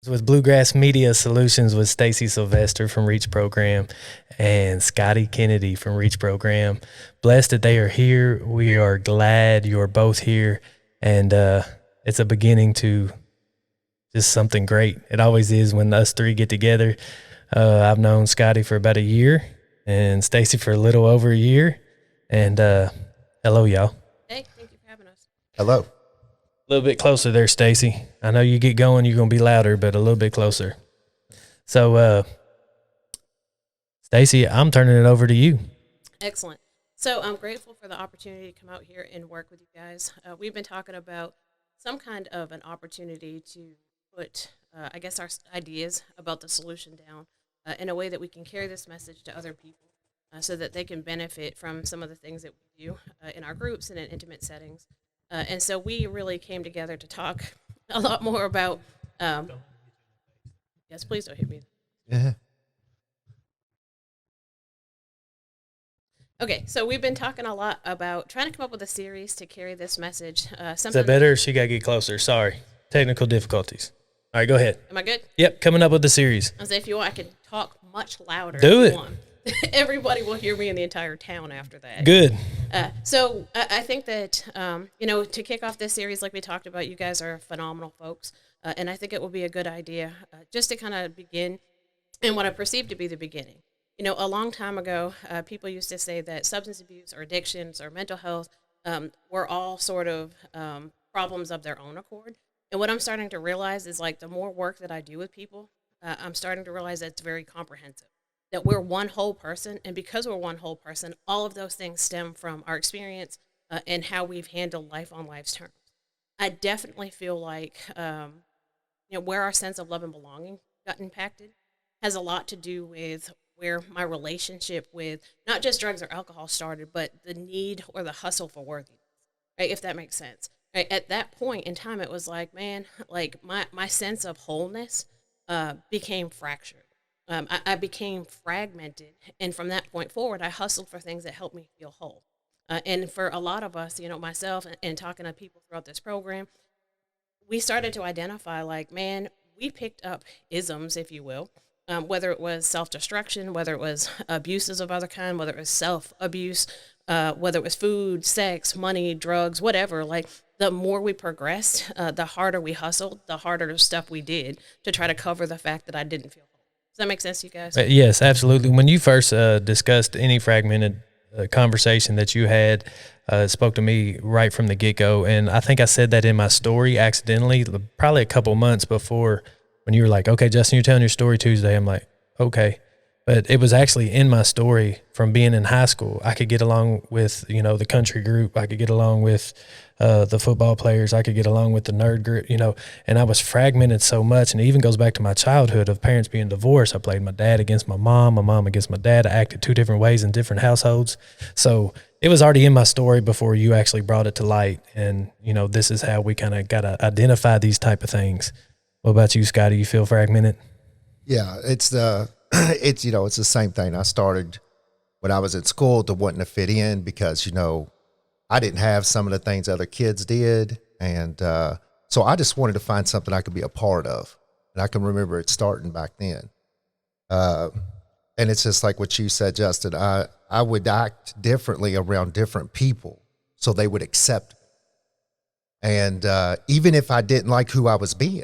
with Bluegrass Media Solutions with Stacy Sylvester from Reach Program and Scottie Kennedy from Reach Program. Blessed that they are here. We are glad you are both here, and it's a beginning to just something great. It always is when us three get together. I've known Scottie for about a year and Stacy for a little over a year. And hello, y'all. Hey, thank you for having us. Hello. A little bit closer there, Stacy. I know you get going, you're going to be louder, but a little bit closer. So, Stacy, I'm turning it over to you. Excellent. So I'm grateful for the opportunity to come out here and work with you guys. We've been talking about some kind of an opportunity to put, I guess, our ideas about the solution down in a way that we can carry this message to other people so that they can benefit from some of the things that we do in our groups and in intimate settings. And so we really came together to talk a lot more about. Yes, please don't hit me. Yeah. Okay, so we've been talking a lot about trying to come up with a series to carry this message. Is that better? She got to get closer. Sorry. Technical difficulties. All right, go ahead. Am I good? Yep, coming up with the series. I say if you want, I can talk much louder. Do if it. You want. Everybody will hear me in the entire town after that. Good. So I think that, to kick off this series, like we talked about, you guys are phenomenal folks. And I think it will be a good idea just to kind of begin in what I perceive to be the beginning. You know, a long time ago, people used to say that substance abuse or addictions or mental health were all sort of problems of their own accord. And what I'm starting to realize is, like, the more work that I do with people, I'm starting to realize that it's very comprehensive. That we're one whole person, and because we're one whole person, all of those things stem from our experience and how we've handled life on life's terms. I definitely feel like, where our sense of love and belonging got impacted has a lot to do with where my relationship with not just drugs or alcohol started, but the need or the hustle for worthiness, right? If that makes sense. Right? At that point in time, it was like, man, like my sense of wholeness became fractured. I became fragmented, and from that point forward, I hustled for things that helped me feel whole. And for a lot of us, myself and talking to people throughout this program, we started to identify, like, man, we picked up isms, if you will, whether it was self-destruction, whether it was abuses of other kind, whether it was self-abuse, whether it was food, sex, money, drugs, whatever. Like, the more we progressed, the harder we hustled, the harder the stuff we did to try to cover the fact that I didn't feel whole. Does that make sense to you guys? Yes, absolutely. When you first discussed any fragmented conversation that you had, spoke to me right from the get-go, and I think I said that in my story accidentally, probably a couple months before, when you were like, okay, Justin, you're telling your story Tuesday. I'm like, okay. But it was actually in my story from being in high school. I could get along with, the country group. I could get along with the football players. I could get along with the nerd group, and I was fragmented so much. And it even goes back to my childhood of parents being divorced. I played my dad against my mom against my dad. I acted two different ways in different households. So it was already in my story before you actually brought it to light. And, this is how we kind of got to identify these type of things. What about you, Scottie? You feel fragmented? Yeah, it's the same thing. I started when I was at school to wanting to fit in because, I didn't have some of the things other kids did. And so I just wanted to find something I could be a part of. And I can remember it starting back then. And it's just like what you said, Justin. I would act differently around different people so they would accept me. And even if I didn't like who I was being,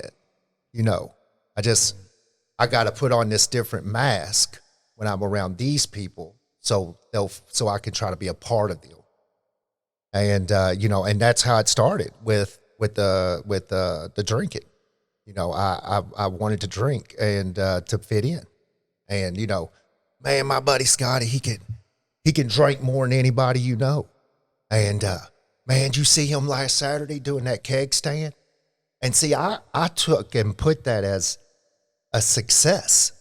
I got to put on this different mask when I'm around these people, so I can try to be a part of them. And and that's how it started with the drinking. I wanted to drink and to fit in, and man, my buddy Scottie, he can drink more than anybody and man, you see him last Saturday doing that keg stand, and see, I took and put that as a success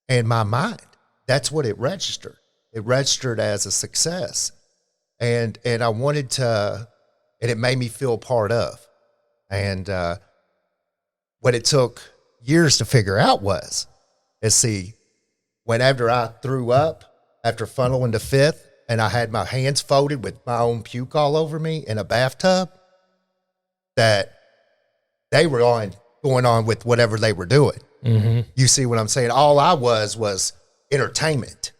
in my mind. That's what it registered. It registered as a success. And I wanted to, and it made me feel part of. And what it took years to figure out whenever I threw up after funneling to fifth and I had my hands folded with my own puke all over me in a bathtub, that they were on going on with whatever they were doing. Mm-hmm. You see what I'm saying? All I was entertainment.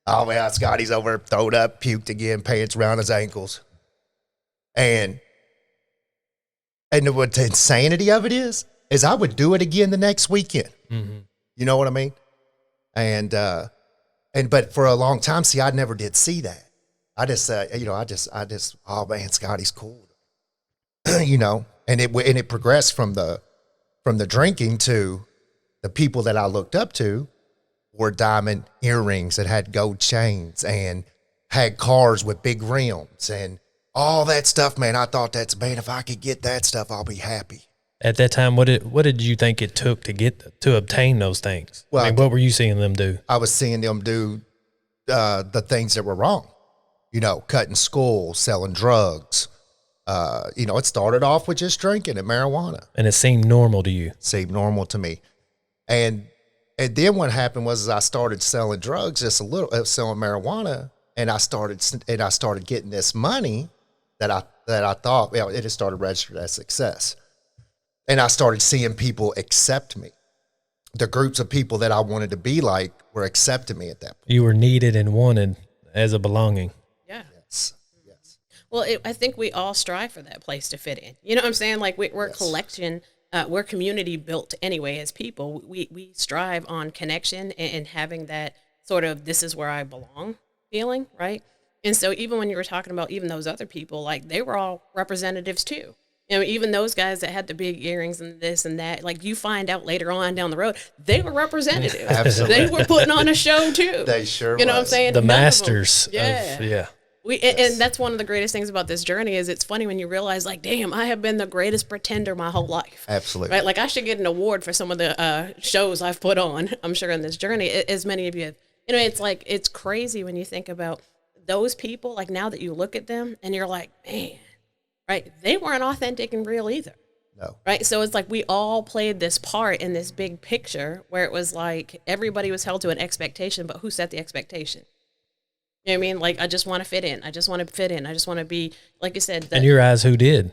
Oh, man, Scottie's over, throwed up, puked again, pants around his ankles. And what the insanity of it is I would do it again the next weekend. Mm-hmm. You know what I mean? But for a long time, see, I never did see that. I just, oh man, Scottie's cool. You know, and it progressed from the drinking to the people that I looked up to wore diamond earrings that had gold chains and had cars with big rims and all that stuff, man. I thought man, if I could get that stuff, I'll be happy. At that time, what did you think it took to obtain those things? Well, I mean, what were you seeing them do? I was seeing them do the things that were wrong. You know, cutting skulls, selling drugs. It started off with just drinking and marijuana. And it seemed normal to you. Seemed normal to me. And then what happened was I started selling drugs, selling marijuana, and I started getting this money that I thought, well, it had started registered as success. And I started seeing people accept me. The groups of people that I wanted to be like were accepting me at that point. You were needed and wanted as a belonging. Yeah. Yes. Well, I think we all strive for that place to fit in. You know what I'm saying? Like we're Yes. collection, we're community built anyway as people. We strive on connection and having that sort of this is where I belong feeling, right? And so even when you were talking about even those other people, like they were all representatives too. You know, even those guys that had the big earrings and this and that, like you find out later on down the road, they were representatives. Absolutely. They were putting on a show too. They sure You know what I'm was. saying? The None of them- masters. Yeah. Yeah. And that's one of the greatest things about this journey is it's funny when you realize like, damn, I have been the greatest pretender my whole life. Absolutely. Right? Like I should get an award for some of the shows I've put on, I'm sure, in this journey, as many of you have. You know, it's like, it's crazy when you think about those people, like now that you look at them and you're like, man, right? They weren't authentic and real either. No. Right. So it's like we all played this part in this big picture where it was like everybody was held to an expectation, but who set the expectation? You know what I mean? Like, I just want to fit in. I just want to fit in. I just want to be, like you said. In your eyes, who did?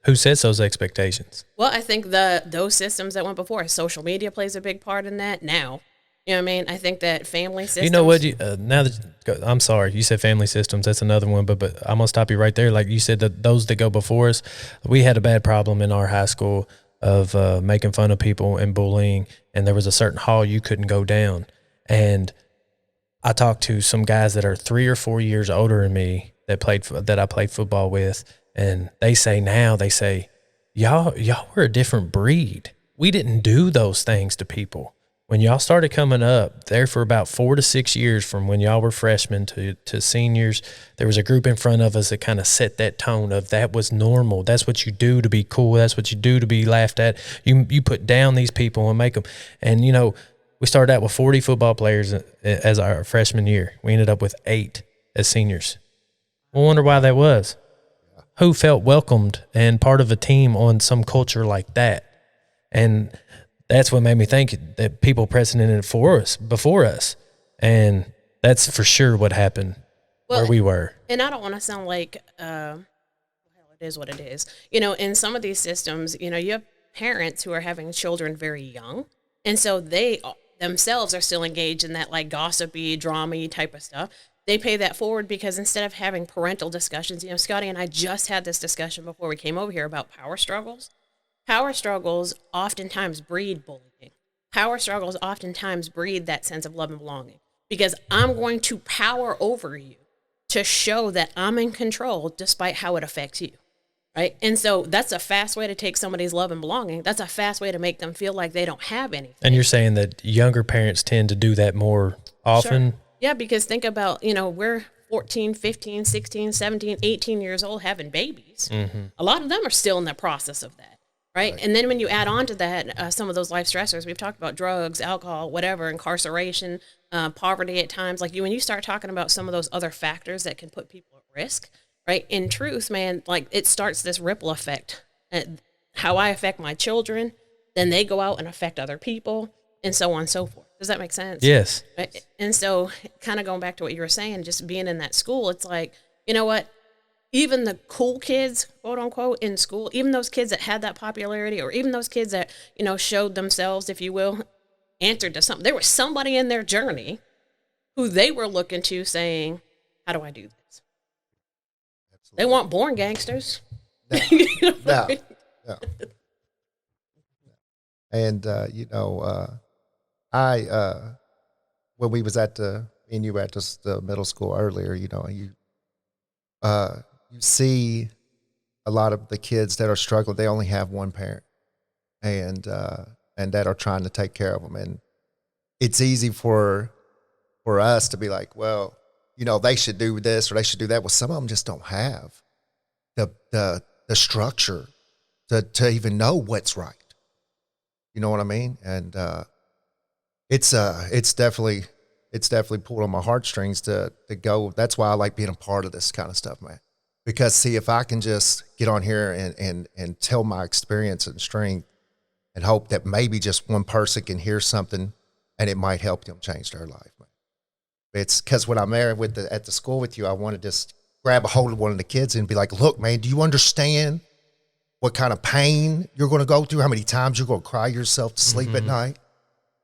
Who sets those expectations? Well, I think those systems that went before, social media plays a big part in that now. You know what I mean? I think that family systems. You know what? Now that I'm sorry, you said family systems. That's another one, but I'm gonna stop you right there. Like you said, that those that go before us, we had a bad problem in our high school of making fun of people and bullying, and there was a certain hall you couldn't go down. And I talked to some guys that are 3 or 4 years older than me that I played football with, and they say y'all were a different breed. We didn't do those things to people. When y'all started coming up there for about 4 to 6 years, from when y'all were freshmen to seniors, there was a group in front of us that kind of set that tone of that was normal. That's what you do to be cool. That's what you do to be laughed at. You put down these people and make them. And, you know, we started out with 40 football players as our freshman year. We ended up with 8 as seniors. I wonder why that was. Who felt welcomed and part of a team on some culture like that? And that's what made me think that people precedented it before us. And that's for sure what happened where we were. And I don't want to sound like, well, it is what it is. You know, in some of these systems, you know, you have parents who are having children very young. And so they themselves are still engaged in that like gossipy, drama type of stuff. They pay that forward because instead of having parental discussions, you know, Scottie and I just had this discussion before we came over here about power struggles. Power struggles oftentimes breed bullying. Power struggles oftentimes breed that sense of love and belonging because I'm going to power over you to show that I'm in control despite how it affects you, right? And so that's a fast way to take somebody's love and belonging. That's a fast way to make them feel like they don't have anything. And you're saying that younger parents tend to do that more often? Sure. Yeah, because think about, you know, we're 14, 15, 16, 17, 18 years old having babies. Mm-hmm. A lot of them are still in the process of that. Right. And then when you add on to that, some of those life stressors, we've talked about drugs, alcohol, whatever, incarceration, poverty at times, like when you start talking about some of those other factors that can put people at risk, right? In truth, man, like it starts this ripple effect. How I affect my children, then they go out and affect other people and so on and so forth. Does that make sense? Yes. Right? And so kind of going back to what you were saying, just being in that school, it's like, you know what? even the cool kids, quote unquote, in school, even those kids that had that popularity, or even those kids that, showed themselves, if you will, answered to something. There was somebody in their journey who they were looking to saying, how do I do this? Absolutely. They weren't born gangsters. No, no, no. And, when we was at the middle school earlier, you see a lot of the kids that are struggling. They only have one parent, and that are trying to take care of them. And it's easy for us to be like, well, they should do this or they should do that. Well, some of them just don't have the structure to even know what's right. You know what I mean? And it's definitely pulled on my heartstrings to go. That's why I like being a part of this kind of stuff, man. Because see, if I can just get on here and tell my experience and strength, and hope that maybe just one person can hear something and it might help them change their life, man. It's because when I'm there at the school with you, I want to just grab a hold of one of the kids and be like, look, man, do you understand what kind of pain you're going to go through? How many times you're going to cry yourself to sleep at night?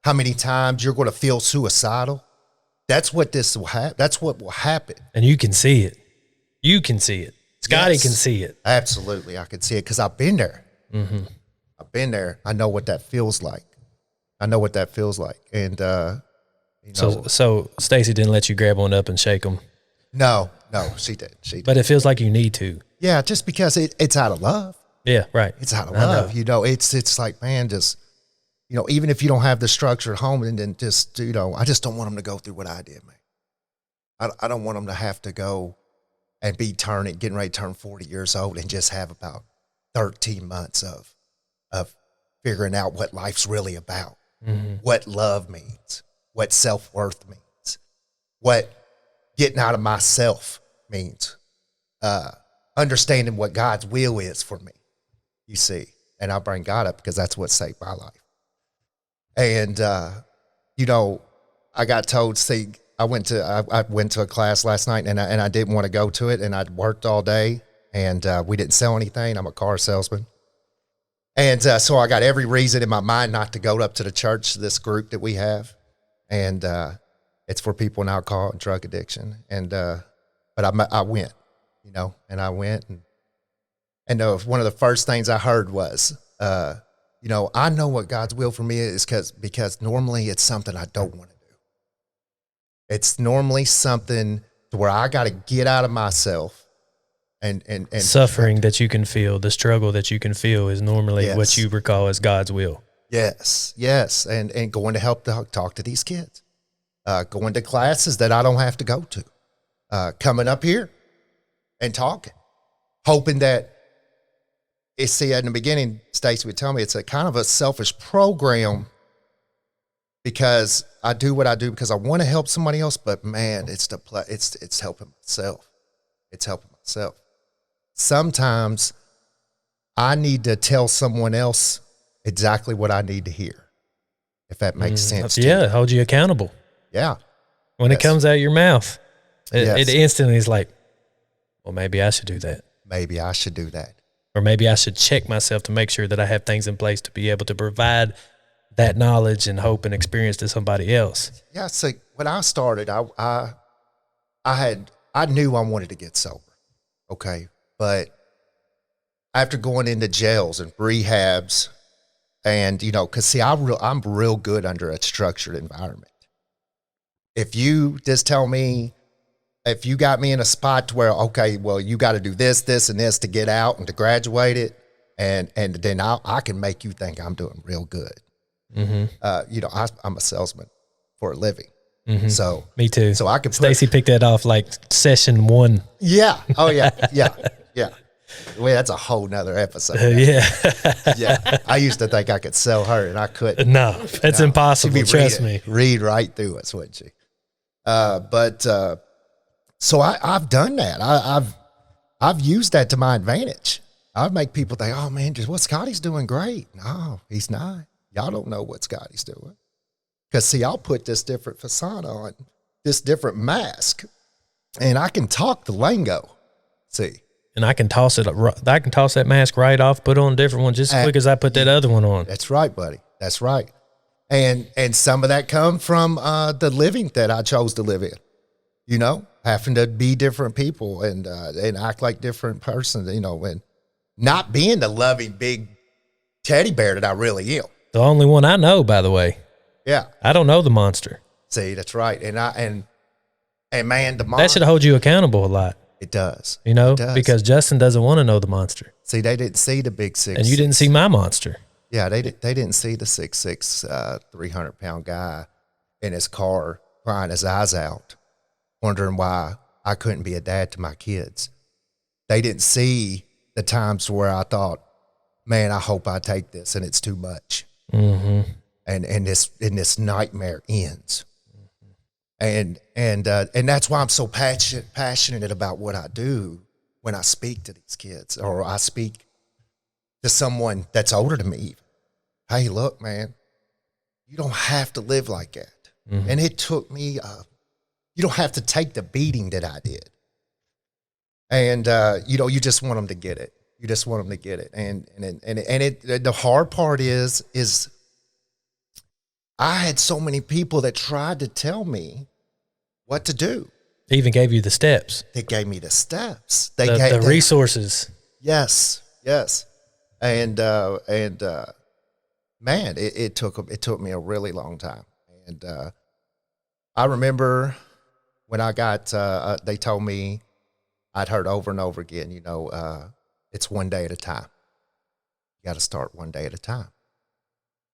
How many times you're going to feel suicidal? That's what this will happen. That's what will happen. And you can see it. You can see it. Scottie can see it. Absolutely. I can see it because I've been there. Mm-hmm. I've been there. I know what that feels like. And, So Stacy didn't let you grab one up and shake them? No, she did. But it feels like you need to. Yeah, just because it's out of love. Yeah, right. It's out of love. It's like, man, just, even if you don't have the structure at home, and then just, I just don't want them to go through what I did, man. I don't want them to have to go and be getting ready to turn 40 years old and just have about 13 months of figuring out what life's really about, what love means, what self-worth means, what getting out of myself means, understanding what God's will is for me, you see. And I bring God up because that's what saved my life. And, I got told, see, I went to a class last night and I didn't want to go to it, and I'd worked all day, and we didn't sell anything. I'm a car salesman. And so I got every reason in my mind not to go up to the church, this group that we have. And it's for people in alcohol and drug addiction. And but I went, and I went. And one of the first things I heard was, I know what God's will for me is because normally it's something I don't want to do. It's normally something to where I got to get out of myself. And suffering that you can feel, the struggle that you can feel is normally what you recall as God's will. Yes. And going to help talk to these kids, going to classes that I don't have to go to, coming up here and talking, hoping that in the beginning, Stacy would tell me it's a kind of a selfish program because I do what I do because I want to help somebody else, but man, it's helping myself. It's helping myself. Sometimes I need to tell someone else exactly what I need to hear, if that makes sense. Yeah, hold you accountable. Yeah. When it comes out your mouth, it instantly is like, well, maybe I should do that. Maybe I should do that. Or maybe I should check myself to make sure that I have things in place to be able to provide that knowledge and hope and experience to somebody else. Yeah, so when I started, I knew I wanted to get sober, okay? But after going into jails and rehabs and, because see, I'm real good under a structured environment. If you just tell me, if you got me in a spot where, okay, well, you got to do this, this, and this to get out and to graduate it, and then I can make you think I'm doing real good. Mm-hmm. I'm a salesman for a living. Mm-hmm. So me too. So I could Stacy picked that off like session 1. Yeah. Oh yeah. Yeah. Well, that's a whole nother episode. Yeah. I used to think I could sell her, and I couldn't. No, that's impossible. Trust me. Read right through us, wouldn't she? So I've done that. I've used that to my advantage. I make people think, oh man, Scottie's doing great. No, he's not. Y'all don't know what Scottie's doing. Because see, I'll put this different facade on, this different mask, and I can talk the lingo. See, and I can toss that mask right off, put on a different one just as quick as I put that other one on. That's right, buddy. That's right. And some of that come from the living that I chose to live in, you know, having to be different people and act like different persons, you know, and not being the loving big teddy bear that I really am. The only one I know, by the way. Yeah. I don't know the monster. See, that's right. And man, the monster. That should hold you accountable a lot. It does. You know, It does. because Justin doesn't want to know the monster. See, they didn't see the big 6'6". And you didn't see my monster. Yeah, they didn't see the 6'6", 300-pound guy in his car crying his eyes out, wondering why I couldn't be a dad to my kids. They didn't see the times where I thought, man, I hope I take this and it's too much. Mm-hmm. And this nightmare ends. And that's why I'm so passionate about what I do when I speak to these kids, or I speak to someone that's older than me. Hey, look, man, you don't have to live like that. Mm-hmm. And it took me, you don't have to take the beating that I did. And, you know, you just want them to get it. You just want them to get it. And the hard part is I had so many people that tried to tell me what to do. They even gave you the steps. They gave me the steps. The resources. Yes. And man, it took me a really long time. And I remember when I got, they told me, I'd heard over and over again, you know, it's one day at a time. You got to start one day at a time.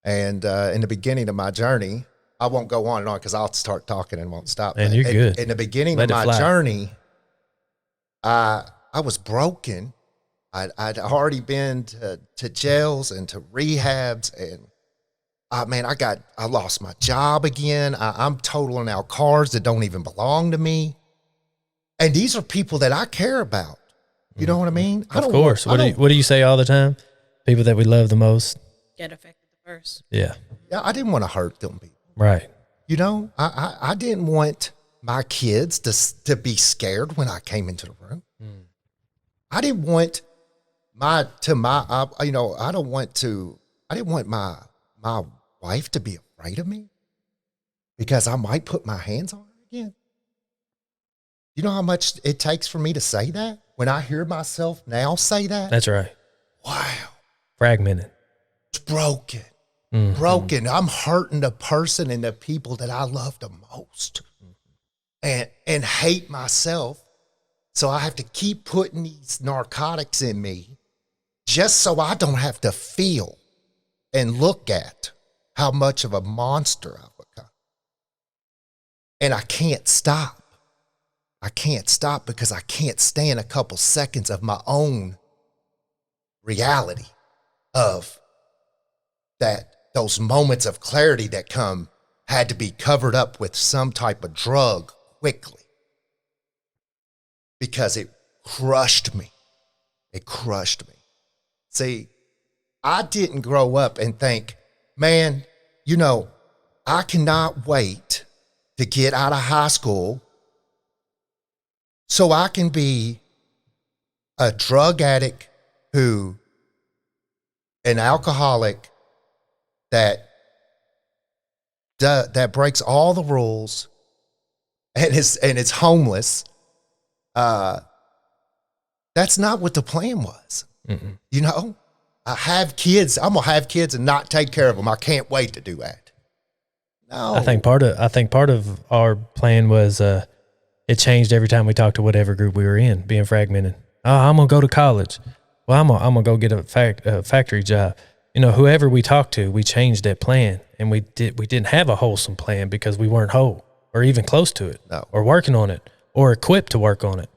And in the beginning of my journey, I won't go on and on because I'll start talking and won't stop. And you're good. In the beginning of my journey, I was broken. I'd already been to jails and to rehabs, and I lost my job again. I'm totaling out cars that don't even belong to me. And these are people that I care about. You know what I mean? Of course. What do you say all the time? People that we love the most. Get affected the first. Yeah. Yeah, I didn't want to hurt them people. Right. You know, I didn't want my kids to be scared when I came into the room. Mm. I didn't want I didn't want my wife to be afraid of me because I might put my hands on her again. You know how much it takes for me to say that? When I hear myself now say that? That's right. Wow. Fragmented. It's broken. Mm-hmm. Broken. I'm hurting the person and the people that I love the most. And hate myself. So I have to keep putting these narcotics in me just so I don't have to feel and look at how much of a monster I've become. And I can't stop. I can't stop because I can't stand a couple seconds of my own reality of that. Those moments of clarity that had to be covered up with some type of drug quickly because it crushed me. It crushed me. See, I didn't grow up and think, man, you know, I cannot wait to get out of high school so I can be a drug addict an alcoholic that breaks all the rules and is homeless. That's not what the plan was. Mm-mm. You know, I have kids. I'm gonna have kids and not take care of them. I can't wait to do that. No, I think part of our plan was it changed every time we talked to whatever group we were in, being fragmented. Oh, I'm gonna go to college. Well, I'm gonna go get a factory job. You know, whoever we talked to, we changed that plan, and we didn't have a wholesome plan because we weren't whole or even close to it, or working on it, or equipped to work on it.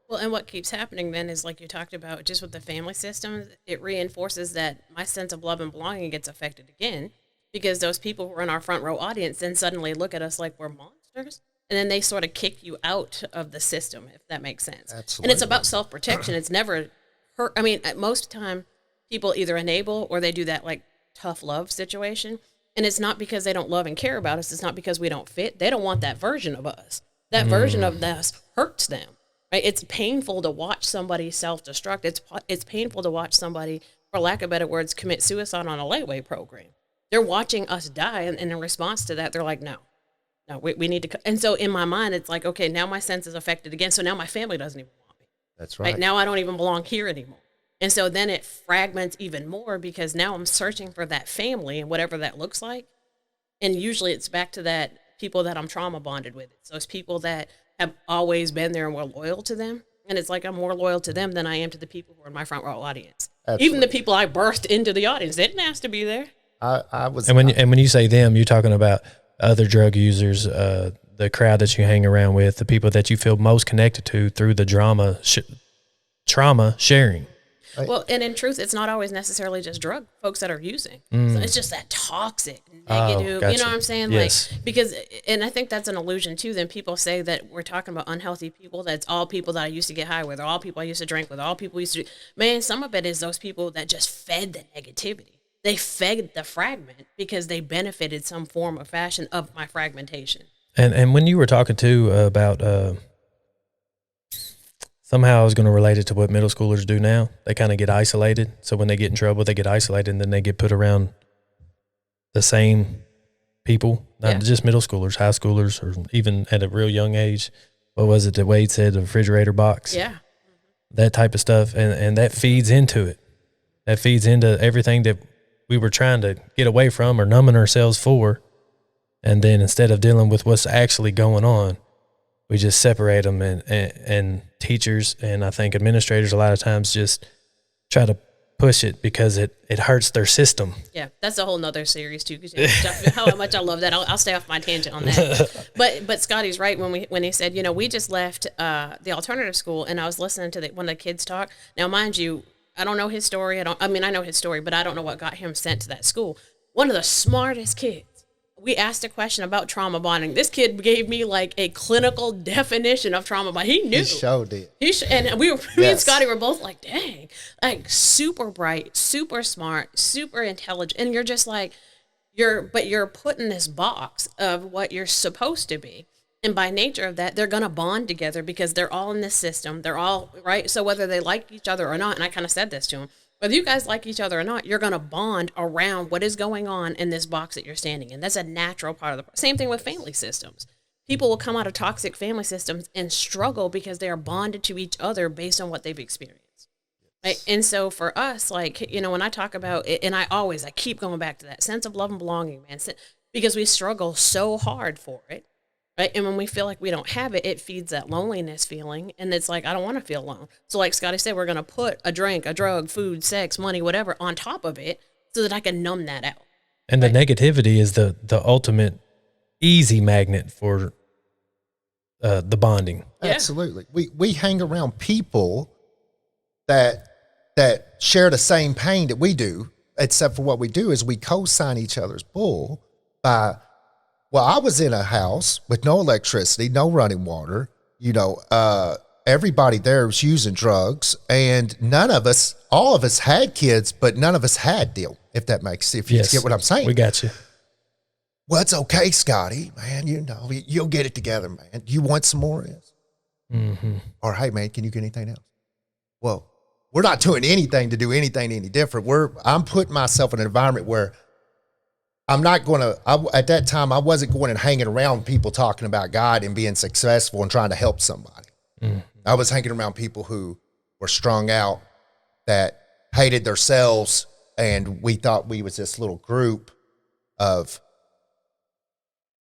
Well, and what keeps happening then is, like you talked about, just with the family system, it reinforces that my sense of love and belonging gets affected again because those people who are in our front row audience then suddenly look at us like we're monsters, and then they sort of kick you out of the system, if that makes sense. Absolutely. And it's about self-protection. It's never hurt. I mean, at most time, people either enable or they do that like tough love situation. And it's not because they don't love and care about us. It's not because we don't fit. They don't want that version of us. That version of us hurts them, right? It's painful to watch somebody self-destruct. It's painful to watch somebody, for lack of better words, commit suicide on a layaway program. They're watching us die, and in response to that, they're like, no, we need to. And so in my mind, it's like, okay, now my sense is affected again. So now my family doesn't even want me. That's right. Now I don't even belong here anymore. And so then it fragments even more because now I'm searching for that family and whatever that looks like. And usually it's back to that people that I'm trauma bonded with. So it's people that have always been there and we're loyal to them. And it's like I'm more loyal to them than I am to the people who are in my front row audience. Absolutely. Even the people I birthed into the audience, they didn't ask to be there. I was. And when you say them, you're talking about other drug users, the crowd that you hang around with, the people that you feel most connected to through the trauma sharing. Well, and in truth, it's not always necessarily just drug folks that are using. So it's just that toxic, negative, gotcha. you know what I'm saying? Yes. Like, because, and I think that's an illusion too. Then people say that we're talking about unhealthy people. That's all people that I used to get high with, or all people I used to drink with, all people used to, man, some of it is those people that just fed the negativity. They fed the fragment because they benefited some form or fashion of my fragmentation. And when you were talking too about, somehow I was going to relate it to what middle schoolers do now. They kind of get isolated. So when they get in trouble, they get isolated and then they get put around the same people, not just middle schoolers, high schoolers, or even at a real young age. What was it that Wade said, the refrigerator box? Yeah. That type of stuff. And that feeds into it. That feeds into everything that we were trying to get away from or numbing ourselves for. And then instead of dealing with what's actually going on, we just separate them, and teachers and I think administrators a lot of times just try to push it because it hurts their system. Yeah, that's a whole nother series too. Cause how much I love that. I'll stay off my tangent on that. But Scottie's right when he said, we just left the alternative school and I was listening to one of the kids talk. Now, mind you, I don't know his story. I know his story, but I don't know what got him sent to that school. One of the smartest kids. We asked a question about trauma bonding. This kid gave me like a clinical definition of trauma bonding. He knew. He showed it. And me and Scottie were both like, dang, like super bright, super smart, super intelligent. And you're just like, you're put in this box of what you're supposed to be. And by nature of that, they're going to bond together because they're all in this system. They're all right. So whether they like each other or not, and I kind of said this to him, whether you guys like each other or not, you're going to bond around what is going on in this box that you're standing in. That's a natural part of the same thing with family systems. People will come out of toxic family systems and struggle because they are bonded to each other based on what they've experienced. Right? And so for us, like, when I talk about it, and I keep going back to that sense of love and belonging, man, because we struggle so hard for it. Right. And when we feel like we don't have it, it feeds that loneliness feeling. And it's like, I don't want to feel alone. So like Scottie said, we're going to put a drink, a drug, food, sex, money, whatever on top of it so that I can numb that out. And the negativity is the ultimate easy magnet for the bonding. Yeah. Absolutely. We hang around people that share the same pain that we do, except for what we do is we co-sign each other's bull by, well, I was in a house with no electricity, no running water, everybody there was using drugs, and all of us had kids, but none of us had them, if that makes sense, if you get what I'm saying. We got you. Well, it's okay, Scottie, man, you'll get it together, man. You want some more of this? Mm-hmm. Or, hey, man, can you get anything else? Well, we're not doing anything to do anything any different. I'm putting myself in an environment where I'm not going to, at that time, I wasn't going and hanging around people talking about God and being successful and trying to help somebody. Mm-hmm. I was hanging around people who were strung out, that hated themselves, and we thought we was this little group of,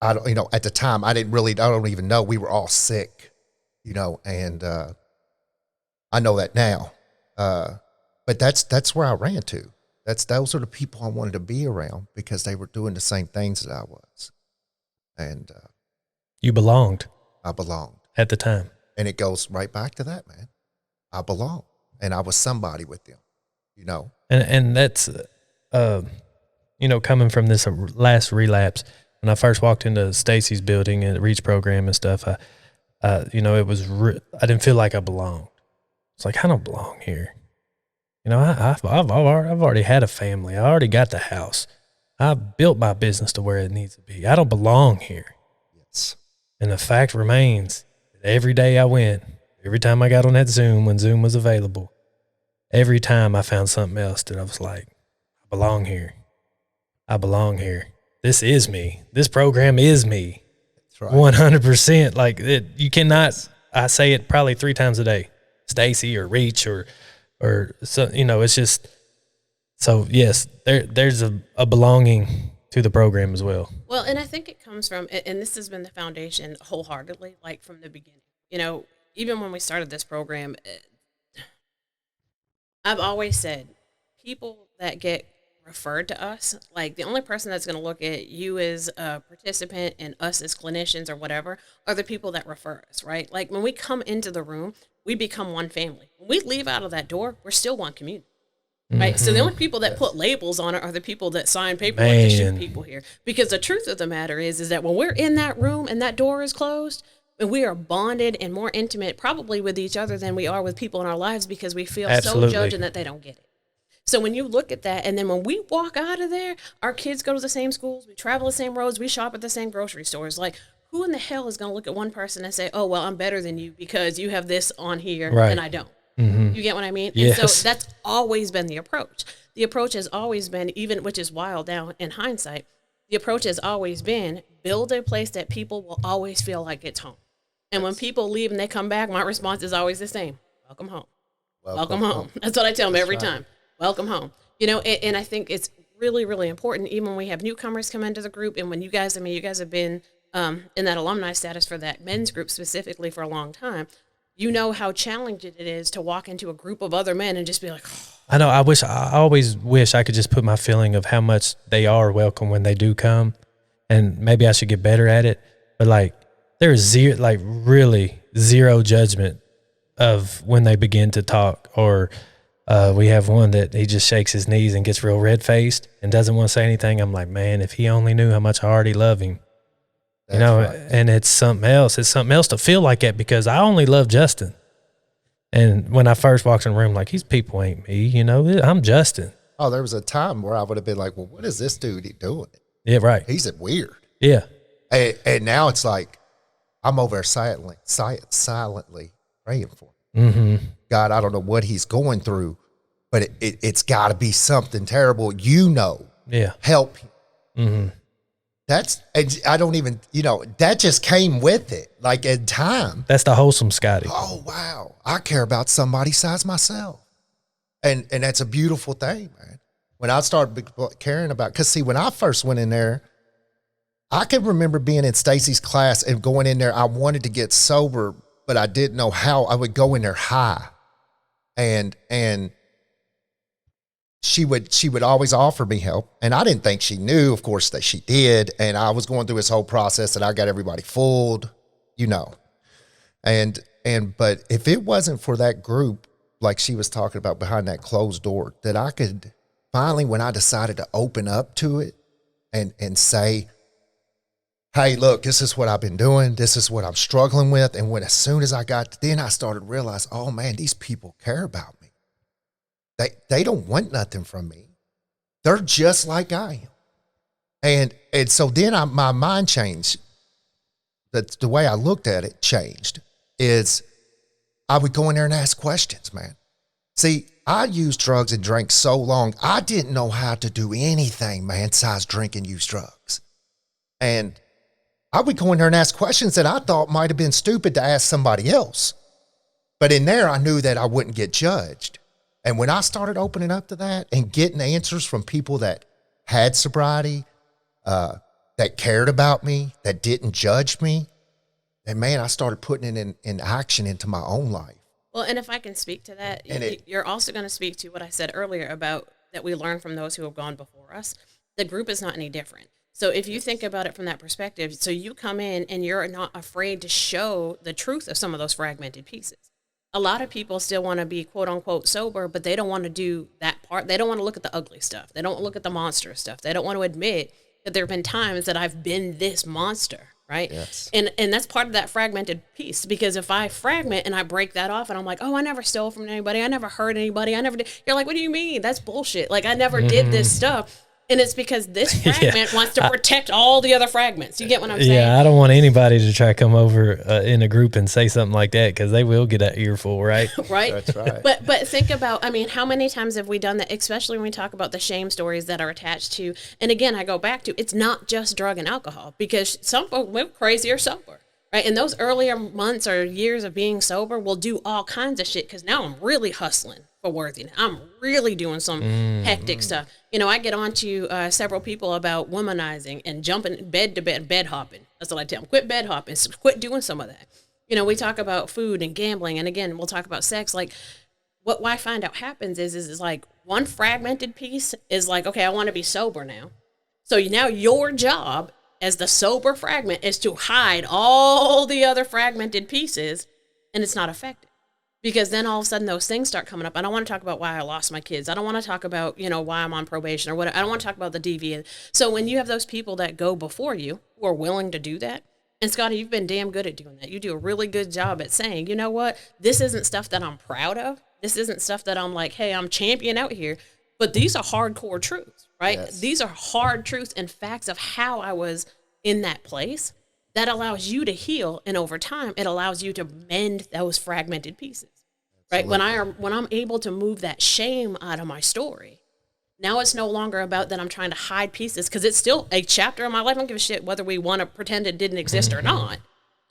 at the time, I don't even know, we were all sick, and I know that now. But that's where I ran to. Those are the people I wanted to be around because they were doing the same things that I was. And you belonged. I belonged. At the time. And it goes right back to that, man. I belonged. And I was somebody with them, And that's, coming from this last relapse, when I first walked into Stacy's building and the REACH program and stuff, I didn't feel like I belonged. It's like, I don't belong here. I've already had a family. I already got the house. I built my business to where it needs to be. I don't belong here. Yes. And the fact remains that every day I went, Every time I got on that Zoom when Zoom was available, every time I found something else that I was like, I belong here. I belong here. This is me. This program is me. That's right. 100%. Like you cannot, I say it probably 3 times a day, Stacy or Reach or so, it's just, so yes, there's a belonging to the program as well. Well, and I think it comes from, and this has been the foundation wholeheartedly, like from the beginning. Even when we started this program, I've always said people that get referred to us, like the only person that's going to look at you as a participant and us as clinicians or whatever are the people that refer us, right? Like when we come into the room, we become one family. When we leave out of that door, we're still one community. Right. So the only people that put labels on it are the people that sign paperwork to shoot people here. Because the truth of the matter is that when we're in that room and that door is closed, and we are bonded and more intimate probably with each other than we are with people in our lives because we feel so judging that they don't get it. So when you look at that, and then when we walk out of there, our kids go to the same schools, we travel the same roads, we shop at the same grocery stores. Like, who in the hell is going to look at one person and say, oh, well, I'm better than you because you have this on here and I don't? You get what I mean? Yes. And so that's always been the approach. The approach has always been, even, which is wild now in hindsight, the approach has always been build a place that people will always feel like it's home. And when people leave and they come back, my response is always the same. Welcome home. Welcome home. That's what I tell them every time. Welcome home. And I think it's really, really important, even when we have newcomers come into the group. And when you guys have been in that alumni status for that men's group specifically for a long time. You know how challenging it is to walk into a group of other men and just be like, oh. I know. I always wish I could just put my feeling of how much they are welcome when they do come, and maybe I should get better at it. But like, there's really zero judgment of when they begin to talk. Or we have one that he just shakes his knees and gets real red faced and doesn't want to say anything. I'm like, man, if he only knew how much I already love him. That's right. And it's something else. It's something else to feel like that because I only love Justin. And when I first walked in the room, like, these people ain't me, I'm Justin. Oh, there was a time where I would have been like, well, what is this dude doing? Yeah, right. He's weird. Yeah. And now it's like, I'm over there silently praying for him. Mm-hmm. God, I don't know what he's going through, but it's got to be something terrible. Yeah. Help him. Mm-hmm. I don't even, that just came with it. Like in time. That's the wholesome Scottie. Oh, wow. I care about somebody size myself. And that's a beautiful thing, man. When I started caring about, because see, when I first went in there, I can remember being in Stacy's class and going in there. I wanted to get sober, but I didn't know how. I would go in there high. And she would always offer me help. And I didn't think she knew, of course, that she did. And I was going through this whole process and I got everybody fooled, but if it wasn't for that group, like she was talking about behind that closed door, that I could finally, when I decided to open up to it and say, hey, look, this is what I've been doing. This is what I'm struggling with. And as soon as I started to realize, oh man, these people care about me. They don't want nothing from me. They're just like I am. And so then my mind changed. The way I looked at it changed. Is I would go in there and ask questions, man. See, I used drugs and drank so long, I didn't know how to do anything, man, besides drink and use drugs. And I would go in there and ask questions that I thought might have been stupid to ask somebody else. But in there, I knew that I wouldn't get judged. And when I started opening up to that and getting answers from people that had sobriety, that cared about me, that didn't judge me, and man, I started putting it in action into my own life. Well, and if I can speak to that, you're also going to speak to what I said earlier about that we learn from those who have gone before us. The group is not any different. So if you think about it from that perspective, so you come in and you're not afraid to show the truth of some of those fragmented pieces. A lot of people still want to be quote unquote sober, but they don't want to do that part. They don't want to look at the ugly stuff. They don't look at the monster stuff. They don't want to admit that there have been times that I've been this monster, right? Yes. And that's part of that fragmented piece, because if I fragment and I break that off and I'm like, oh, I never stole from anybody. I never hurt anybody. I never did. You're like, what do you mean? That's bullshit. Like, I never did this stuff. And it's because this fragment wants to protect all the other fragments. You get what I'm saying? Yeah, I don't want anybody to try to come over in a group and say something like that, because they will get an earful, right? Right? That's right. But think about, I mean, how many times have we done that, especially when we talk about the shame stories that are attached to, and again, I go back to, it's not just drug and alcohol, because some folks live crazy or sober. Right, in those earlier months or years of being sober, we'll do all kinds of shit because now I'm really hustling for worthiness. I'm really doing some hectic stuff. You know, I get on to several people about womanizing and jumping bed to bed, bed hopping. That's what I tell them. Quit bed hopping. Quit doing some of that. You know, we talk about food and gambling, and again, we'll talk about sex. Like, what I find out happens is like one fragmented piece is like, okay, I want to be sober now. So now your job as the sober fragment is to hide all the other fragmented pieces, and it's not effective. Because then all of a sudden those things start coming up. I don't want to talk about why I lost my kids. I don't want to talk about, you know, why I'm on probation or what. I don't want to talk about the DV. So when you have those people that go before you who are willing to do that, and Scottie, you've been damn good at doing that. You do a really good job at saying, you know what, this isn't stuff that I'm proud of. This isn't stuff that I'm like, hey, I'm champion out here. But these are hardcore truths, right? Yes. These are hard truths and facts of how I was in that place that allows you to heal. And over time, it allows you to mend those fragmented pieces, right? When I'm able to move that shame out of my story, now it's no longer about that I'm trying to hide pieces, because it's still a chapter of my life. I don't give a shit whether we want to pretend it didn't exist or not.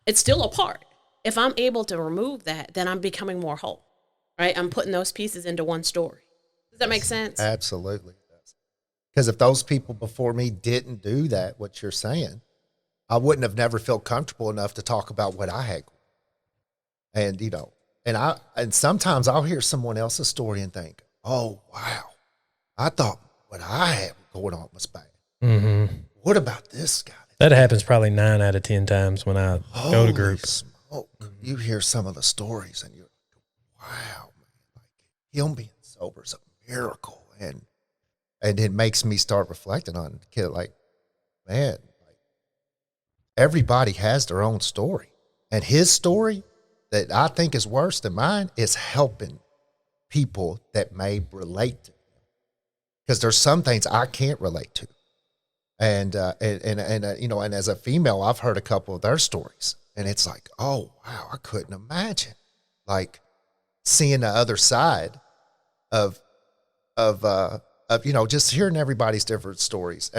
It's still a part. If I'm able to remove that, then I'm becoming more whole, right? I'm putting those pieces into one story. Does that make sense? Absolutely. Because if those people before me didn't do that, what you're saying, I wouldn't have never felt comfortable enough to talk about what I had. And, you know, and sometimes I'll hear someone else's story and think, oh, wow, I thought what I had going on was bad. Mm-hmm. What about this guy? That happens probably 9 out of 10 times when I go to groups. Smoke. You hear some of the stories and you're like, wow, man, like him being sober is a miracle. And it makes me start reflecting on kid, like, man, like everybody has their own story. And his story that I think is worse than mine is helping people that may relate to him. Because there's some things I can't relate to. And you know, and as a female, I've heard a couple of their stories. And it's like, oh, wow, I couldn't imagine. Like seeing the other side of you know, just hearing everybody's different stories.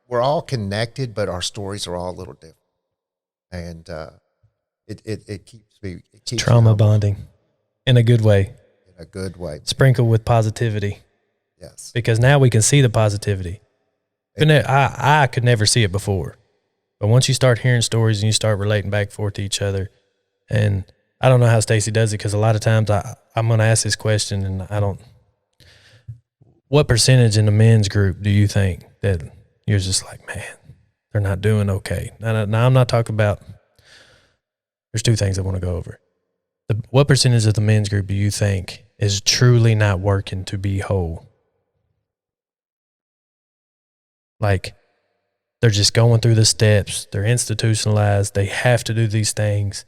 We're all connected, but our stories are all a little different. And it keeps Trauma bonding in a good way. in a good way. Sprinkle with positivity. Yes. Because now we can see the positivity. I could never see it before. But once you start hearing stories and you start relating back and forth to each other, and I don't know how Stacy does it, because a lot of times I'm going to ask this question and I don't. What percentage in the men's group do you think that you're just like, man, they're not doing okay? Now I'm not talking about, there's 2 things I want to go over. What percentage of the men's group do you think is truly not working to be whole? Like, they're just going through the steps. They're institutionalized. They have to do these things.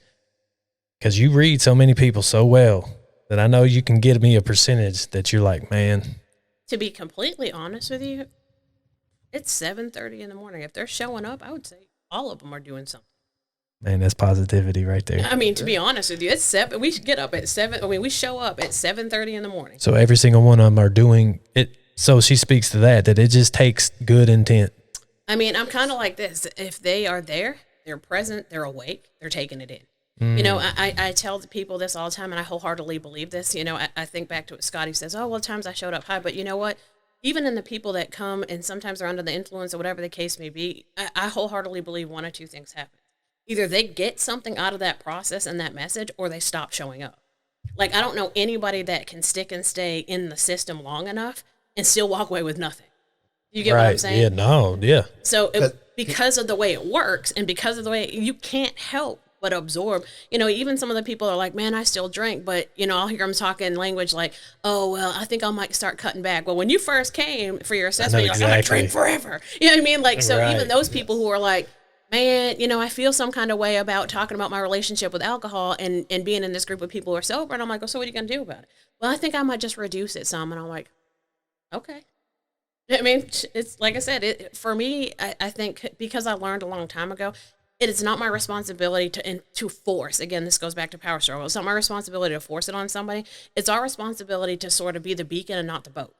Because you read so many people so well that I know you can give me a percentage that you're like, man. To be completely honest with you, it's 7:30 in the morning. If they're showing up, I would say all of them are doing something. Man, that's positivity right there. I mean, to be honest with you, it's 7. We get up at 7. I mean, we show up at 7:30 in the morning. So every single one of them are doing it. So she speaks to that it just takes good intent. I mean, I'm kind of like this. If they are there, they're present, they're awake, they're taking it in. You know, I tell the people this all the time, and I wholeheartedly believe this. You know, I think back to what Scottie says, oh, well, times I showed up high. But you know what? Even in the people that come, and sometimes they're under the influence or whatever the case may be, I wholeheartedly believe one or 2 things happen. Either they get something out of that process and that message, or they stop showing up. Like, I don't know anybody that can stick and stay in the system long enough and still walk away with nothing. You get what I'm saying? Yeah, no, yeah. So because of the way it works, and because of the way you can't help but absorb, you know, even some of the people are like, man, I still drink, but, you know, I'll hear them talking language like, oh, well, I think I might start cutting back. Well, when you first came for your assessment, you're like, I'm going to drink forever. You know what I mean? Like, so even those people who are like, man, you know, I feel some kind of way about talking about my relationship with alcohol and being in this group of people who are sober. And I'm like, well, so what are you going to do about it? Well, I think I might just reduce it some. And I'm like, okay. I mean, it's like I said, for me, I think because I learned a long time ago, it is not my responsibility to force. Again, this goes back to power struggle. It's not my responsibility to force it on somebody. It's our responsibility to sort of be the beacon and not the boat.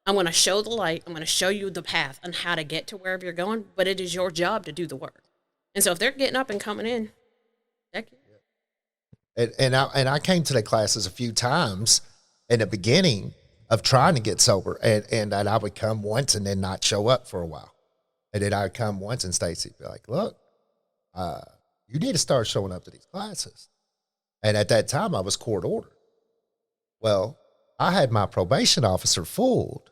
I'm going to show the light. I'm going to show you the path on how to get to wherever you're going, but it is your job to do the work. And so if they're getting up and coming in, heck yeah. And I came to the classes a few times in the beginning of trying to get sober, and I would come once and then not show up for a while, and then I'd come once and Stacy would be like, "Look, you need to start showing up to these classes." And at that time, I was court ordered. Well, I had my probation officer fooled.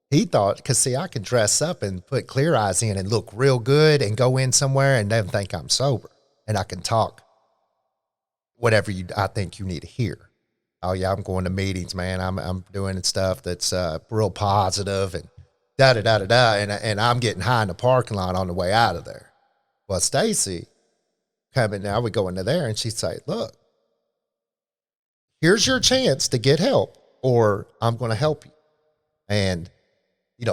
He thought, because see, I can dress up and put clear eyes in and look real good and go in somewhere and then think I'm sober, and I can talk whatever I think you need to hear. Oh yeah, I'm going to meetings, man. I'm doing stuff that's real positive and da da da da da, and I'm getting high in the parking lot on the way out of there. Well, Stacy coming now, we go into there and she'd say, "Look, here's your chance to get help, or I'm going to help you." And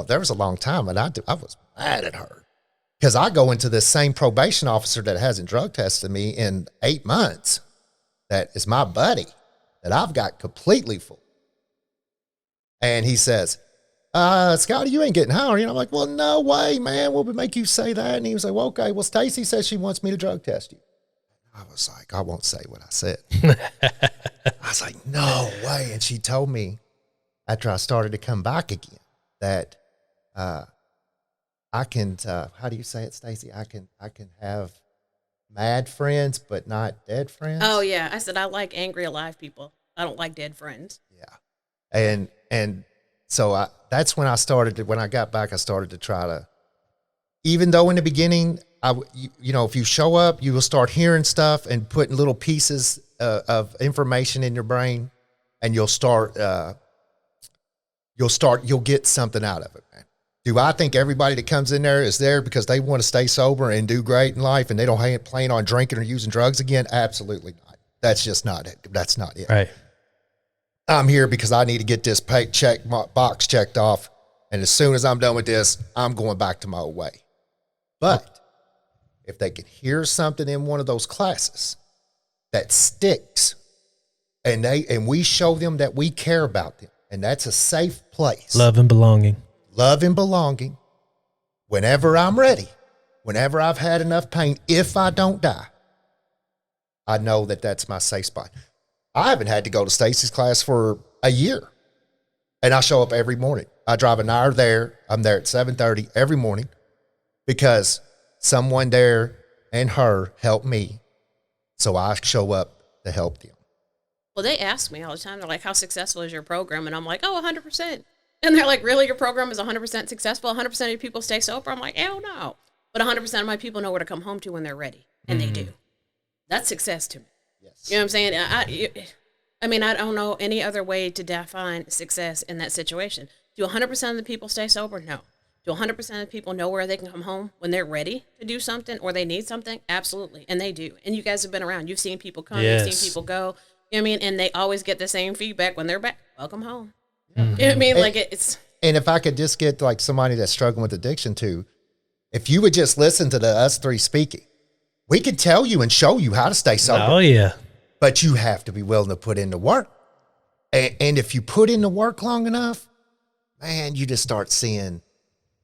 there was a long time, and I was mad at her because I go into this same probation officer that hasn't drug tested me in 8 months, that is my buddy, that I've got completely full. And he says, "Scottie, you ain't getting high, are you?" And I'm like, "Well, no way, man. What would make you say that?" And he was like, "Well, okay, well, Stacy says she wants me to drug test you." I was like, I won't say what I said. I was like, "No way." And she told me after I started to come back again that I can, how do you say it, Stacy? I can have mad friends, but not dead friends. Oh yeah, I said I like angry alive people. I don't like dead friends. Yeah, and so that's when I started. When I got back, I started to try to. Even though in the beginning, if you show up, you will start hearing stuff and putting little pieces of information in your brain, and you'll get something out of it, man. Do I think everybody that comes in there is there because they want to stay sober and do great in life and they don't plan on drinking or using drugs again? Absolutely not. That's just not it. That's not it. Right. I'm here because I need to get this box checked off. And as soon as I'm done with this, I'm going back to my old way. But if they can hear something in one of those classes that sticks and we show them that we care about them, and that's a safe place. Love and belonging. Love and belonging. Whenever I'm ready, whenever I've had enough pain, if I don't die, I know that that's my safe spot. I haven't had to go to Stacy's class for a year, and I show up every morning. I drive an hour there. I'm there at 7:30 every morning because someone there and her helped me, so I show up to help them. Well, they ask me all the time. They're like, "How successful is your program?" And I'm like, "Oh, 100%. And they're like, "Really? Your program is 100% successful? 100% of your people stay sober?" I'm like, "Hell no." But 100% of my people know where to come home to when they're ready. And they do. That's success to me. Yes. You know what I'm saying? I mean, I don't know any other way to define success in that situation. Do 100% of the people stay sober? No. Do 100% of the people know where they can come home when they're ready to do something or they need something? Absolutely. And they do. And you guys have been around. You've seen people come. Yes. You've seen people go. You know what I mean? And they always get the same feedback when they're back. Welcome home. You know what I mean? Like it's. And if I could just get like somebody that's struggling with addiction too, if you would just listen to us three speaking, we could tell you and show you how to stay sober. Oh yeah. But you have to be willing to put in the work. And if you put in the work long enough, man, you just start seeing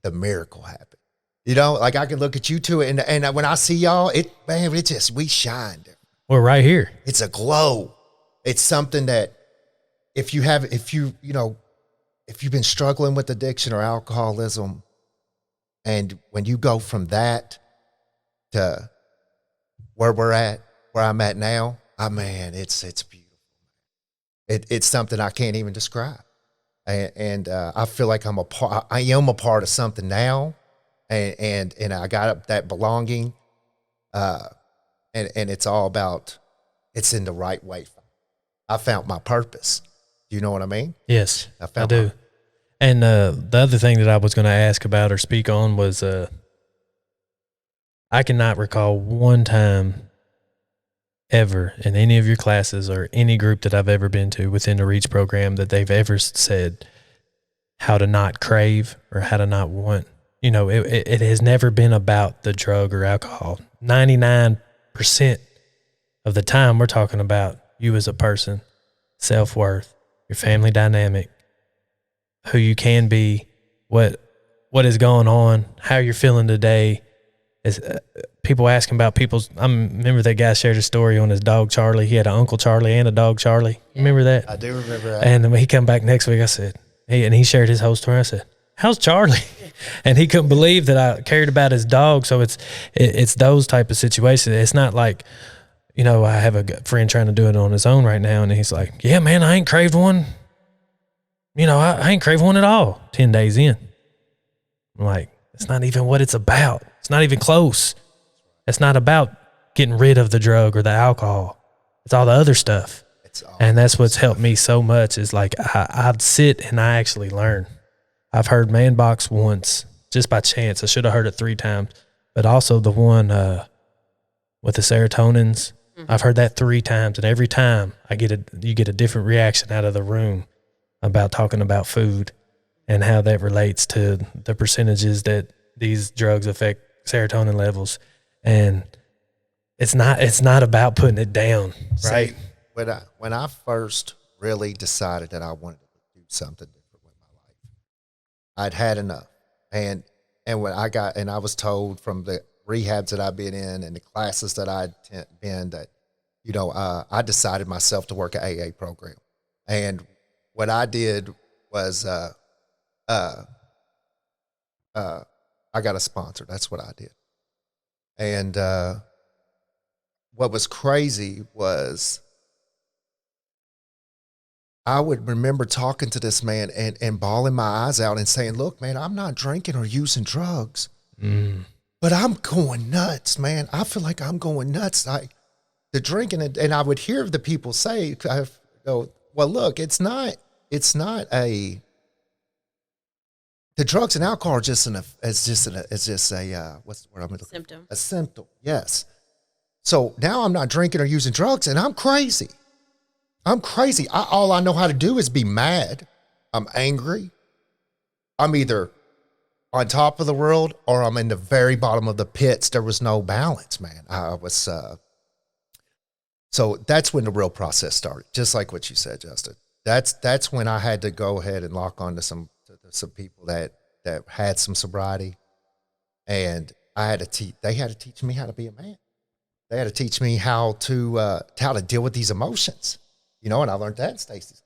the miracle happen. Like I can look at you two and when I see y'all, we shine. We're right here. It's a glow. It's something that if you've been struggling with addiction or alcoholism, and when you go from that to where I'm at now, it's beautiful. It's something I can't even describe. And I feel like I am a part of something now, and I got that belonging, and it's all about, it's in the right way. I found my purpose. Do you know what I mean? Yes, I do. And the other thing that I was going to ask about or speak on was I cannot recall one time ever in any of your classes or any group that I've ever been to within the REACH program that they've ever said, how to not crave or how to not want. You know, it has never been about the drug or alcohol. 99% of the time we're talking about you as a person, self-worth, your family dynamic, who you can be, what is going on, how you're feeling today. Is people asking about people's. I remember that guy shared a story on his dog Charlie. He had an Uncle Charlie and a dog Charlie. You remember that? I do remember that. And when he come back next week, I said, he shared his whole story. I said, "How's Charlie?" And he couldn't believe that I cared about his dog. So it's those type of situations. It's not like, you know, I have a friend trying to do it on his own right now, and he's like, "Yeah, man, I ain't craved one. You know, I ain't craved one at all." 10 days in, I'm like, it's not even what it's about. It's not even close. It's not about getting rid of the drug or the alcohol. It's all the other stuff. And that's what's helped me so much is like I'd sit and I actually learn. I've heard Man Box once, just by chance. I should have heard it 3 times. But also the one with the serotonins, I've heard that 3 times. And every time you get a different reaction out of the room about talking about food and how that relates to the percentages that these drugs affect serotonin levels. And it's not about putting it down, right? See, when I first really decided that I wanted to do something different with my life, I'd had enough. And when I was told from the rehabs that I've been in and the classes that I'd been that, you know, I decided myself to work an AA program. And what I did was I got a sponsor. That's what I did. And what was crazy was I would remember talking to this man and bawling my eyes out and saying, "Look, man, I'm not drinking or using drugs, but I'm going nuts, man. I feel like I'm going nuts. The drinking." And I would hear the people say, I go, "Well, look, it's not the drugs and alcohol are just what's the word I'm looking Symptom. A symptom, yes. So now I'm not drinking or using drugs, and I'm crazy. All I know how to do is be mad. I'm angry. I'm either on top of the world or I'm in the very bottom of the pits. There was no balance, man. I was so that's when the real process started. Just like what you said, Justin. That's when I had to go ahead and lock on to some people that had some sobriety, and they had to teach me how to be a man. They had to teach me how to deal with these emotions, you know. And I learned that in Stacy's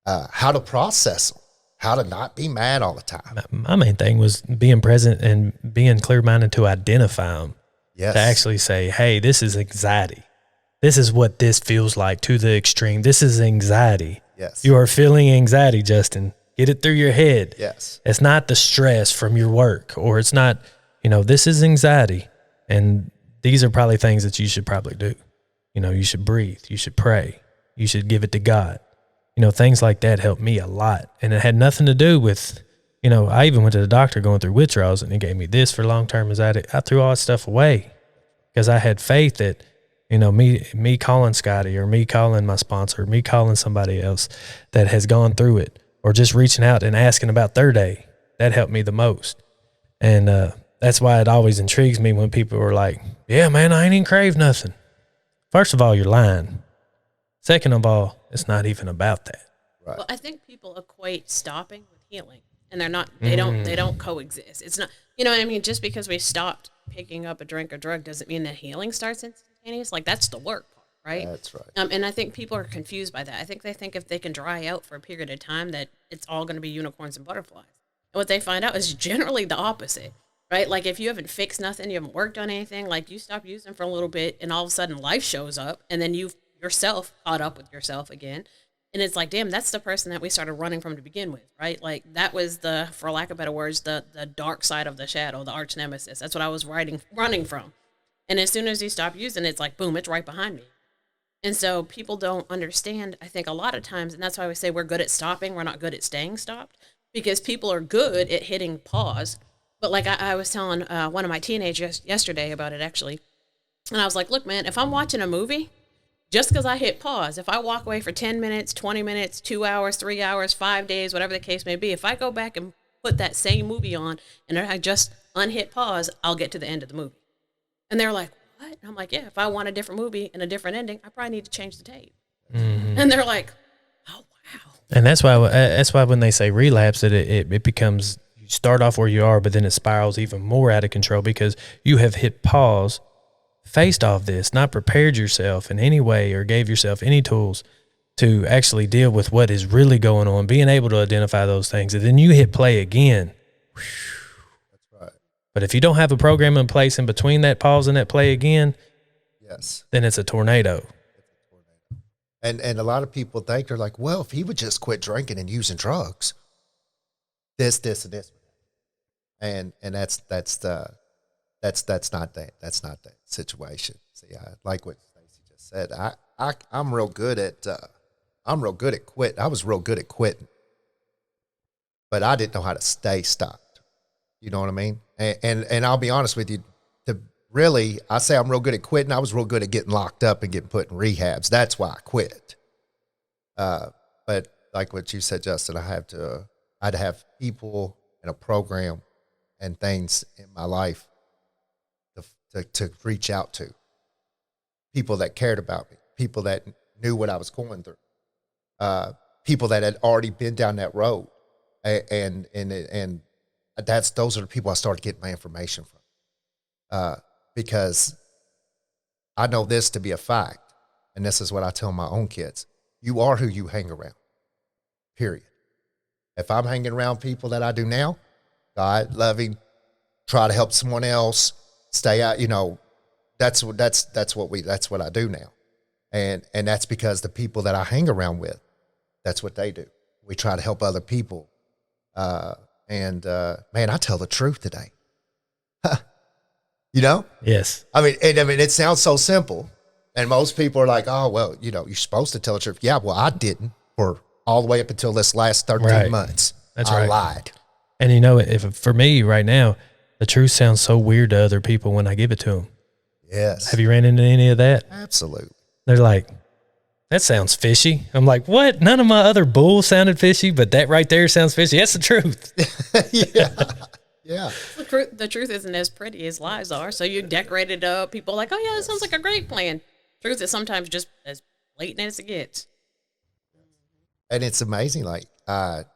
class, how to process them, how to not be mad all the time. My main thing was being present and being clear-minded to identify them. Yes. To actually say, hey, this is anxiety. This is what this feels like to the extreme. This is anxiety. Yes. You are feeling anxiety, Justin. Get it through your head. Yes. It's not the stress from your work, or it's not, you know, this is anxiety. And these are probably things that you should probably do. You know, you should breathe. You should pray. You should give it to God. You know, things like that helped me a lot. And it had nothing to do with, you know, I even went to the doctor going through withdrawals, and he gave me this for long-term anxiety. I threw all that stuff away because I had faith that, you know, me calling Scottie or me calling my sponsor, me calling somebody else that has gone through it, or just reaching out and asking about their day, that helped me the most. And that's why it always intrigues me when people are like, yeah, man, I ain't even craved nothing. First of all, you're lying. Second of all, it's not even about that. Right. Well, I think people equate stopping with healing, and they're not. They don't coexist. It's not. You know what I mean? Just because we stopped picking up a drink or drug doesn't mean that healing starts instantaneous. Like, that's the work part, right? That's right. And I think people are confused by that. I think they think if they can dry out for a period of time that it's all going to be unicorns and butterflies. And what they find out is generally the opposite, right? Like, if you haven't fixed nothing, you haven't worked on anything, like, you stop using for a little bit, and all of a sudden life shows up, and then you've yourself caught up with yourself again. And it's like, damn, that's the person that we started running from to begin with, right? Like, that was the, for lack of better words, the dark side of the shadow, the arch nemesis. That's what I was running from. And as soon as you stop using it, it's like, boom, it's right behind me. And so people don't understand, I think, a lot of times, and that's why we say we're good at stopping, we're not good at staying stopped, because people are good at hitting pause. But like I was telling one of my teenagers yesterday about it, actually, and I was like, look, man, if I'm watching a movie just because I hit pause, if I walk away for 10 minutes, 20 minutes, 2 hours, 3 hours, 5 days, whatever the case may be, if I go back and put that same movie on and I just unhit pause, I'll get to the end of the movie. And they're like, what? And I'm like, yeah, if I want a different movie and a different ending, I probably need to change the tape. Mm-hmm. And they're like, oh, wow. And that's why when they say relapse, it becomes, you start off where you are, but then it spirals even more out of control because you have hit pause, faced off this, not prepared yourself in any way or gave yourself any tools to actually deal with what is really going on, being able to identify those things. And then you hit play again. That's right. But if you don't have a program in place in between that pause and that play again, yes, then it's a tornado. And a lot of people think, they're like, well, if he would just quit drinking and using drugs, this, and this. And that's not the situation. See, I like what Stacy just said. I'm real good at quitting. I was real good at quitting, but I didn't know how to stay stopped. You know what I mean? And I'll be honest with you. Really, I say I'm real good at quitting. I was real good at getting locked up and getting put in rehabs. That's why I quit. But like what you said, Justin, I'd have people in a program and things in my life to reach out to, people that cared about me, people that knew what I was going through, people that had already been down that road, and those are the people I started getting my information from, because I know this to be a fact, and this is what I tell my own kids: you are who you hang around. Period. If I'm hanging around people that I do now, God loving, try to help someone else, stay out, that's what I do now. And that's because the people that I hang around with, that's what they do. We try to help other people. Man, I tell the truth today. Yes. I mean, it sounds so simple. And most people are like, oh, well, you're supposed to tell the truth. Yeah, well, I didn't for all the way up until this last 13 months. That's I right. lied. And if for me right now, the truth sounds so weird to other people when I give it to them. Yes. Have you ran into any of that? Absolutely. They're like, that sounds fishy. I'm like, what? None of my other bull sounded fishy, but that right there sounds fishy. That's the truth. Yeah. Yeah. The truth isn't as pretty as lies are. So you decorate it up. People are like, oh, yeah, that sounds like a great plan. Truth is sometimes just as blatant as it gets. And it's amazing. Like, and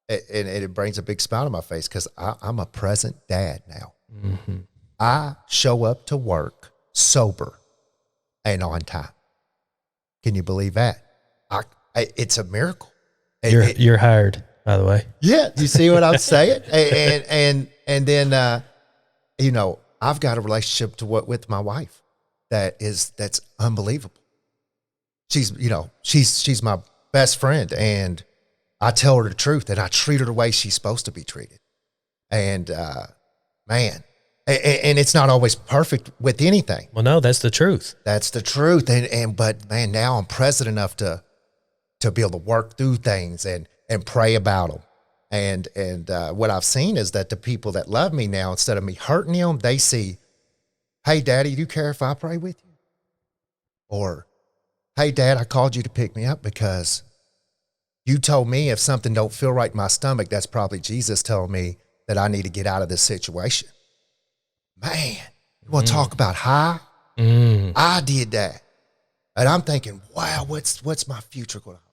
it brings a big smile to my face because I'm a present dad now. Mm-hmm. I show up to work sober and on time. Can you believe that? It's a miracle. You're hired, by the way. Yeah, you see what I'm saying? and then I've got a relationship with my wife that's unbelievable. She's my best friend, and I tell her the truth, and I treat her the way she's supposed to be treated. And man, and it's not always perfect with anything. Well, no, that's the truth. That's the truth. But man, now I'm present enough to be able to work through things and pray about them. And what I've seen is that the people that love me now, instead of me hurting them, they see, hey, Daddy, do you care if I pray with you? Or, hey, Dad, I called you to pick me up because you told me if something don't feel right in my stomach, that's probably Jesus telling me that I need to get out of this situation. Man, you want to talk about high? I did that. And I'm thinking, wow, what's my future going to be?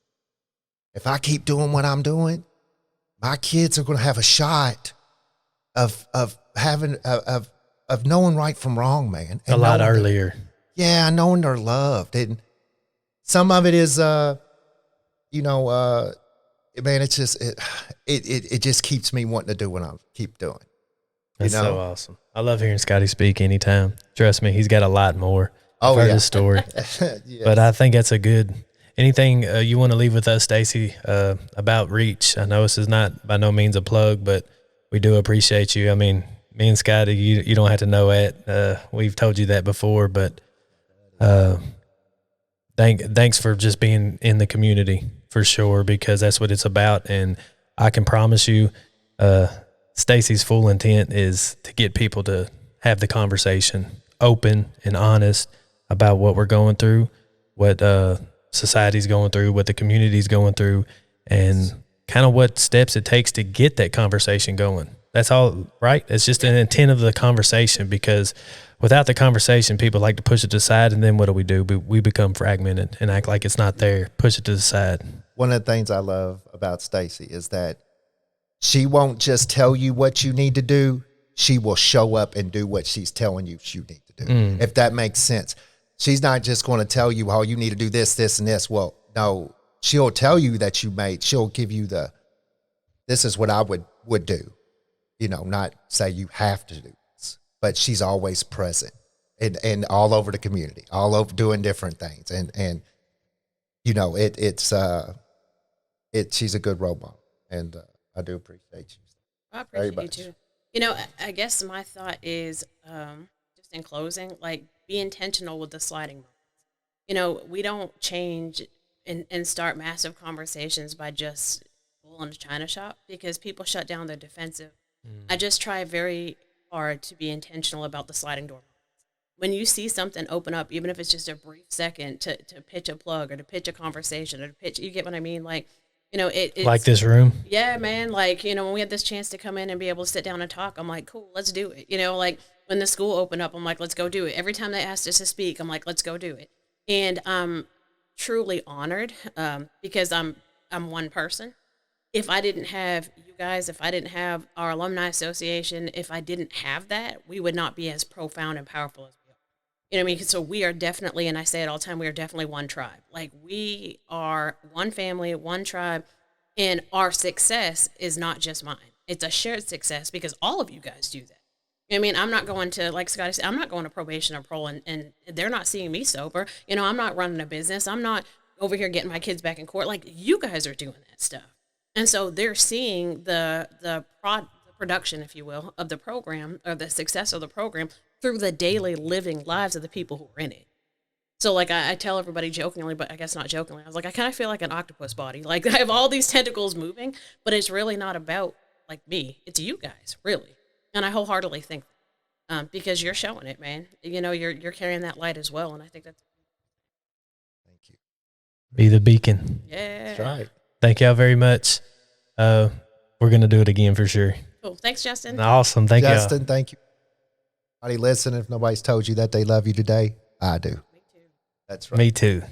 If I keep doing what I'm doing, my kids are going to have a shot of knowing right from wrong, man. And a lot earlier. Yeah, knowing they're loved. And some of it is, man, it's just, it just keeps me wanting to do what I keep doing. That's so awesome. I love hearing Scottie speak anytime. Trust me, he's got a lot more. I've heard his story. Yes. But I think that's a good, anything you want to leave with us, Stacy, about Reach? I know this is not by no means a plug, but we do appreciate you. I mean, me and Scottie, you don't have to know it. We've told you that before, but thanks for just being in the community for sure, because that's what it's about. And I can promise you, Stacy's full intent is to get people to have the conversation open and honest about what we're going through, what society's going through, what the community's going through, and kind of what steps it takes to get that conversation going. That's all, right? It's just an intent of the conversation, because without the conversation, people like to push it to the side, and then what do? We become fragmented and act like it's not there, push it to the side. One of the things I love about Stacy is that she won't just tell you what you need to do. She will show up and do what she's telling you need to do, if that makes sense. She's not just going to tell you, oh, you need to do this, this, and this. Well, no, she'll tell you that she'll give you this is what I would do. You know, not say you have to do this, but she's always present and all over the community, all over doing different things. And you know, she's a good role model, and I do appreciate you. I appreciate you too. You know, I guess my thought is, just in closing, like, be intentional with the sliding moments. You know, we don't change and start massive conversations by just bull in a china shop, because people shut down their defensive. I just try very hard to be intentional about the sliding door moments. When you see something open up, even if it's just a brief second to pitch a plug or to pitch a conversation or to pitch, you get what I mean? Like, you know, it's like this room. Yeah, man. Like, you know, when we had this chance to come in and be able to sit down and talk, I'm like, cool, let's do it. You know, like when the school opened up, I'm like, let's go do it. Every time they asked us to speak, I'm like, let's go do it. And I'm truly honored, because I'm one person. If I didn't have you guys, if I didn't have our alumni association, if I didn't have that, we would not be as profound and powerful as we are. You know what I mean? So we are definitely, and I say it all the time, we are definitely one tribe. Like, we are one family, one tribe, and our success is not just mine. It's a shared success, because all of you guys do that. You know what I mean? I'm not going to, like Scottie said, I'm not going to probation or parole, and they're not seeing me sober. You know, I'm not running a business. I'm not over here getting my kids back in court. Like, you guys are doing that stuff. And so they're seeing the production, if you will, of the program, or the success of the program, through the daily living lives of the people who are in it. So, like, I tell everybody jokingly, but I guess not jokingly, I was like, I kind of feel like an octopus body. Like, I have all these tentacles moving, but it's really not about, like, me. It's you guys, really. And I wholeheartedly think that, because you're showing it, man. You know, you're carrying that light as well, and I think that's... Thank you. Be the beacon. Yeah. That's right. Thank y'all very much. We're going to do it again for sure. Cool. Thanks, Justin. Awesome. Thank you. Justin, thank you. Everybody listen, if nobody's told you that they love you today, I do. Me too. That's right. Me too.